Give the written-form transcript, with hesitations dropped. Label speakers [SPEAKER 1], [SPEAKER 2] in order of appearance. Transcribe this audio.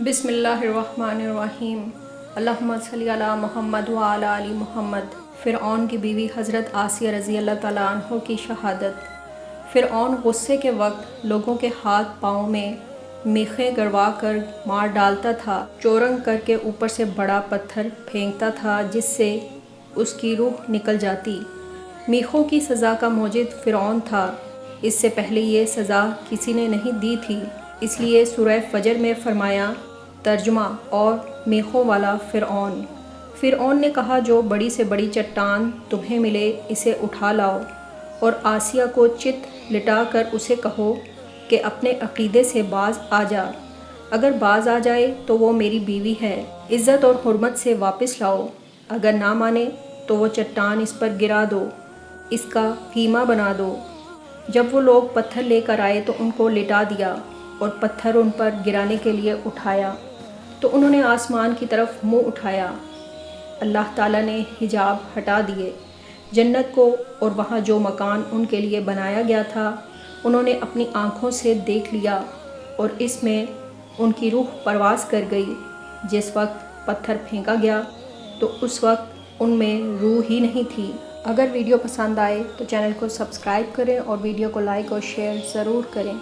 [SPEAKER 1] بسم اللہ الرحمن الرحیم۔ اللہم صلی علی محمد وعلی آل محمد۔ فرعون کی بیوی حضرت آسیہ رضی اللہ تعالیٰ عنہ کی شہادت۔ فرعون غصے کے وقت لوگوں کے ہاتھ پاؤں میں میخیں گڑوا کر مار ڈالتا تھا، چورنگ کر کے اوپر سے بڑا پتھر پھینکتا تھا جس سے اس کی روح نکل جاتی۔ میخوں کی سزا کا موجد فرعون تھا، اس سے پہلے یہ سزا کسی نے نہیں دی تھی، اس لیے سورہ فجر میں فرمایا ترجمہ اور میخوں والا فرعون۔ فرعون نے کہا جو بڑی سے بڑی چٹان تمہیں ملے اسے اٹھا لاؤ، اور آسیہ کو چت لٹا کر اسے کہو کہ اپنے عقیدے سے باز آ جا، اگر باز آ جائے تو وہ میری بیوی ہے، عزت اور حرمت سے واپس لاؤ، اگر نہ مانے تو وہ چٹان اس پر گرا دو، اس کا قیمہ بنا دو۔ جب وہ لوگ پتھر لے کر آئے تو ان کو لٹا دیا اور پتھر ان پر گرانے کے لیے اٹھایا تو انہوں نے آسمان کی طرف منہ اٹھایا۔ اللہ تعالیٰ نے حجاب ہٹا دیے، جنت کو اور وہاں جو مکان ان کے لیے بنایا گیا تھا انہوں نے اپنی آنکھوں سے دیکھ لیا، اور اس میں ان کی روح پرواز کر گئی۔ جس وقت پتھر پھینکا گیا تو اس وقت ان میں روح ہی نہیں تھی۔ اگر ویڈیو پسند آئے تو چینل کو سبسکرائب کریں اور ویڈیو کو لائک اور شیئر ضرور کریں۔